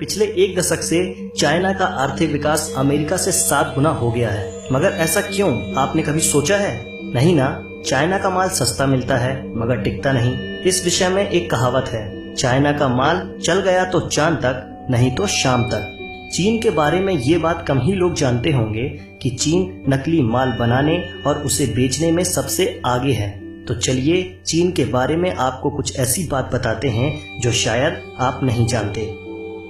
पिछले एक दशक से चाइना का आर्थिक विकास अमेरिका से 7 गुना हो गया है। मगर ऐसा क्यों, आपने कभी सोचा है? नहीं ना। चाइना का माल सस्ता मिलता है मगर टिकता नहीं। इस विषय में एक कहावत है, चाइना का माल चल गया तो चांद तक, नहीं तो शाम तक। चीन के बारे में ये बात कम ही लोग जानते होंगे कि चीन नकली माल बनाने और उसे बेचने में सबसे आगे है। तो चलिए चीन के बारे में आपको कुछ ऐसी बात बताते हैं जो शायद आप नहीं जानते।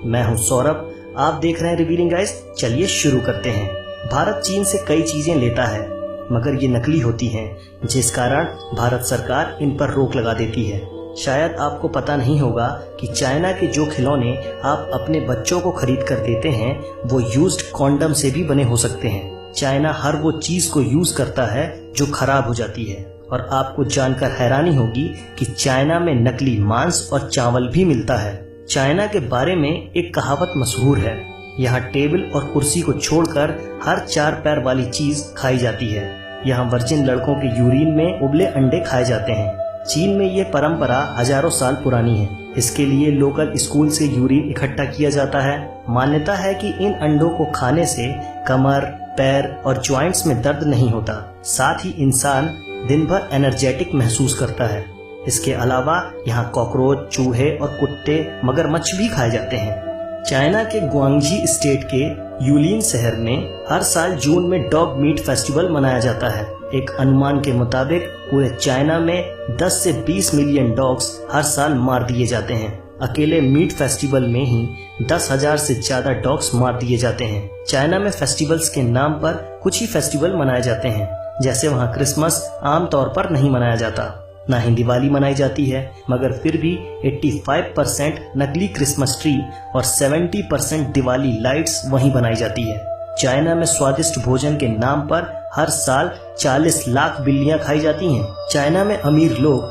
मैं हूं सौरभ, आप देख रहे हैं रिवीलिंग गाइस। चलिए शुरू करते हैं। भारत चीन से कई चीजें लेता है मगर ये नकली होती हैं, जिस कारण भारत सरकार इन पर रोक लगा देती है। शायद आपको पता नहीं होगा कि चाइना के जो खिलौने आप अपने बच्चों को खरीद कर देते हैं वो यूज्ड कॉन्डम से भी बने हो सकते हैं। चाइना हर वो चीज को यूज करता है जो खराब हो जाती है। और आपको जानकर हैरानी होगी कि चाइना में नकली मांस और चावल भी मिलता है। चाइना के बारे में एक कहावत मशहूर है, यहाँ टेबल और कुर्सी को छोड़कर हर 4 पैर वाली चीज खाई जाती है। यहाँ वर्जिन लड़कों के यूरिन में उबले अंडे खाए जाते हैं। चीन में ये परंपरा हजारों साल पुरानी है। इसके लिए लोकल स्कूल से यूरिन इकट्ठा किया जाता है। मान्यता है कि इन अंडों को खाने से कमर, पैर और जॉइंट्स में दर्द नहीं होता। साथ ही इंसान दिन भर एनर्जेटिक महसूस करता है। इसके अलावा यहाँ कॉकरोच, चूहे और कुत्ते, मगरमच्छ भी खाए जाते हैं। चाइना के ग्वांगझी स्टेट के यूलिन शहर में हर साल जून में डॉग मीट फेस्टिवल मनाया जाता है। एक अनुमान के मुताबिक पूरे चाइना में 10 से 20 मिलियन डॉग्स हर साल मार दिए जाते हैं। अकेले मीट फेस्टिवल में ही 10,000 से ज्यादा डॉग्स मार दिए जाते हैं। चाइना में फेस्टिवल्स के नाम पर कुछ ही फेस्टिवल मनाए जाते हैं। जैसे वहाँ क्रिसमस आमतौर पर नहीं मनाया जाता, ना ही दिवाली मनाई जाती है, मगर फिर भी 85% नकली क्रिसमस ट्री और 70% दिवाली लाइट्स वहीं बनाई जाती है। चाइना में स्वादिष्ट भोजन के नाम पर हर साल 40 लाख बिल्लियां खाई जाती हैं। चाइना में अमीर लोग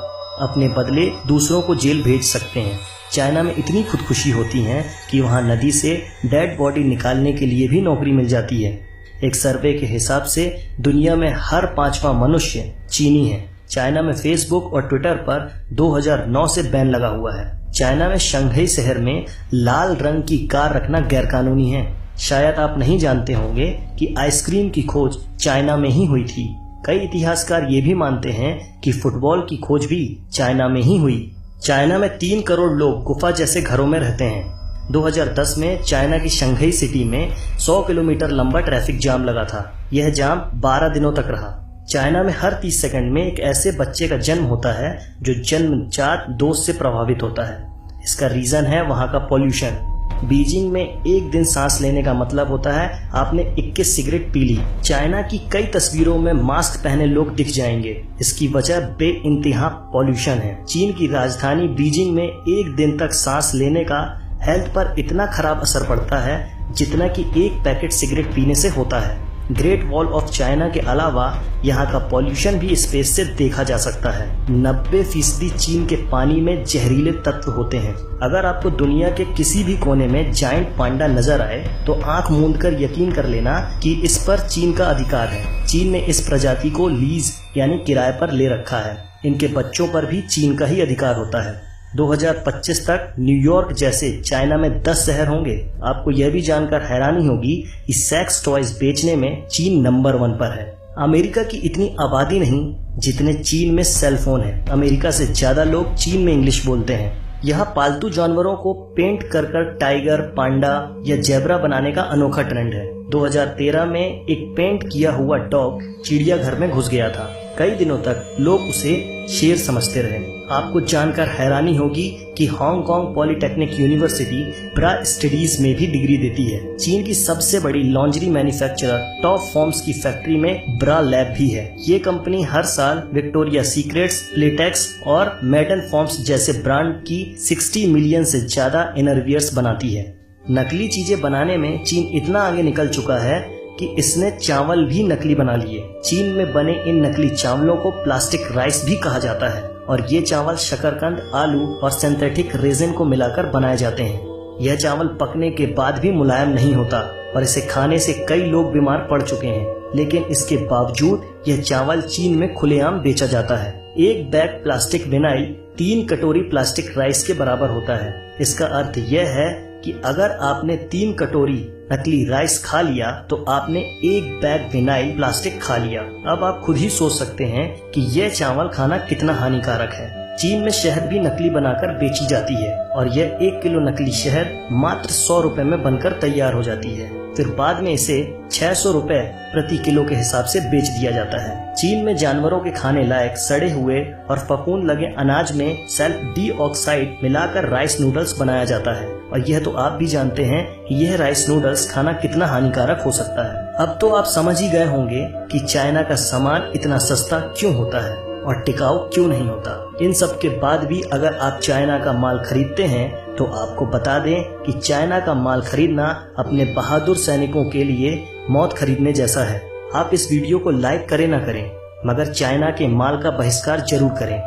अपने बदले दूसरों को जेल भेज सकते हैं। चाइना में इतनी खुदकुशी होती है कि वहाँ नदी से डेड बॉडी निकालने के लिए भी नौकरी मिल जाती है। एक सर्वे के हिसाब से दुनिया में हर 5वां मनुष्य चीनी है। चाइना में फेसबुक और ट्विटर पर 2009 से बैन लगा हुआ है। चाइना में शंघाई शहर में लाल रंग की कार रखना गैरकानूनी है। शायद आप नहीं जानते होंगे कि आइसक्रीम की खोज चाइना में ही हुई थी। कई इतिहासकार ये भी मानते हैं कि फुटबॉल की खोज भी चाइना में ही हुई। चाइना में 3 करोड़ लोग गुफा जैसे घरों में रहते हैं। 2010 में चाइना की शंघाई सिटी में 100 किलोमीटर लंबा ट्रैफिक जाम लगा था। यह जाम 12 दिनों तक रहा। चाइना में हर 30 सेकंड में एक ऐसे बच्चे का जन्म होता है जो जन्मजात दोष से प्रभावित होता है। इसका रीजन है वहाँ का पॉल्यूशन। बीजिंग में एक दिन सांस लेने का मतलब होता है आपने 21 सिगरेट पी ली। चाइना की कई तस्वीरों में मास्क पहने लोग दिख जाएंगे। इसकी वजह बेइंतहा पॉल्यूशन है। चीन की राजधानी बीजिंग में एक दिन तक सांस लेने का हेल्थ पर इतना खराब असर पड़ता है जितना कि एक पैकेट सिगरेट पीने से होता है। ग्रेट वॉल ऑफ चाइना के अलावा यहाँ का पॉल्यूशन भी स्पेस से देखा जा सकता है। 90% चीन के पानी में जहरीले तत्व होते हैं। अगर आपको दुनिया के किसी भी कोने में जायंट पांडा नजर आए तो आंख मूंद कर यकीन कर लेना कि इस पर चीन का अधिकार है। चीन ने इस प्रजाति को लीज यानी किराए पर ले रखा है। इनके बच्चों पर भी चीन का ही अधिकार होता है। 2025 तक न्यूयॉर्क जैसे चाइना में 10 शहर होंगे। आपको यह भी जानकर हैरानी होगी कि सेक्स टॉयज बेचने में चीन नंबर 1 पर है। अमेरिका की इतनी आबादी नहीं जितने चीन में सेल फोन है। अमेरिका से ज्यादा लोग चीन में इंग्लिश बोलते हैं। यहाँ पालतू जानवरों को पेंट कर टाइगर, पांडा या जेब्रा बनाने का अनोखा ट्रेंड है। 2013 में एक पेंट किया हुआ डॉग चिड़ियाघर में घुस गया था। कई दिनों तक लोग उसे शेर समझते रहे। आपको जानकर हैरानी होगी कि हांगकांग पॉलिटेक्निक यूनिवर्सिटी ब्रा स्टडीज में भी डिग्री देती है। चीन की सबसे बड़ी लॉन्ड्री मैन्युफैक्चरर टॉप फॉर्म्स की फैक्ट्री में ब्रा लैब भी है। ये कंपनी हर साल विक्टोरिया सीक्रेट्स, प्लेटेक्स और मैडन फॉर्म्स जैसे ब्रांड की 60 मिलियन से ज्यादा इनरवियर्स बनाती है। नकली चीजें बनाने में चीन इतना आगे निकल चुका है कि इसने चावल भी नकली बना लिए। चीन में बने इन नकली चावलों को प्लास्टिक राइस भी कहा जाता है और ये चावल शकरकंद, आलू और सिंथेटिक रेजिन को मिलाकर बनाए जाते हैं। यह चावल पकने के बाद भी मुलायम नहीं होता और इसे खाने से कई लोग बीमार पड़ चुके हैं। लेकिन इसके बावजूद यह चावल चीन में खुलेआम बेचा जाता है। एक बैग प्लास्टिक विनाइल 3 कटोरी प्लास्टिक राइस के बराबर होता है। इसका अर्थ यह है कि अगर आपने 3 कटोरी नकली राइस खा लिया तो आपने 1 बैग विनाइल प्लास्टिक खा लिया। अब आप खुद ही सोच सकते हैं कि यह चावल खाना कितना हानिकारक है। चीन में शहद भी नकली बनाकर बेची जाती है और यह 1 किलो नकली शहद मात्र 100 रुपए में बनकर तैयार हो जाती है। फिर बाद में इसे 600 रुपए प्रति किलो के हिसाब से बेच दिया जाता है। चीन में जानवरों के खाने लायक सड़े हुए और फफूंद लगे अनाज में सल्फर डाइऑक्साइड मिलाकर राइस नूडल्स बनाया जाता है और यह तो आप भी जानते हैं कि यह राइस नूडल्स खाना कितना हानिकारक हो सकता है। अब तो आप समझ ही गए होंगे कि चाइना का सामान इतना सस्ता क्यों होता है और टिकाऊ क्यों नहीं होता। इन सब के बाद भी अगर आप चाइना का माल खरीदते हैं तो आपको बता दें कि चाइना का माल खरीदना अपने बहादुर सैनिकों के लिए मौत खरीदने जैसा है। आप इस वीडियो को लाइक करें ना करें, मगर चाइना के माल का बहिष्कार जरूर करें।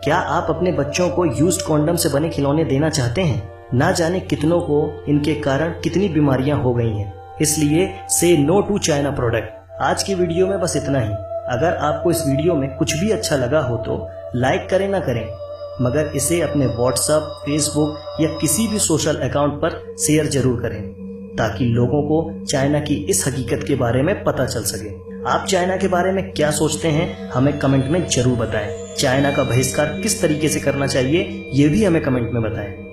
क्या आप अपने बच्चों को यूज्ड कॉन्डम से बने खिलौने देना चाहते हैं? ना जाने कितनों को इनके कारण कितनी बीमारियां हो गई हैं। इसलिए से नो टू चाइना प्रोडक्ट। आज की वीडियो में बस इतना ही। अगर आपको इस वीडियो में कुछ भी अच्छा लगा हो तो लाइक करें ना करें, मगर इसे अपने व्हाट्सएप, फेसबुक या किसी भी सोशल अकाउंट पर शेयर जरूर करें ताकि लोगों को चाइना की इस हकीकत के बारे में पता चल सके। आप चाइना के बारे में क्या सोचते हैं हमें कमेंट में जरूर बताएं। चाइना का बहिष्कार किस तरीके से करना चाहिए ये भी हमें कमेंट में बताएं।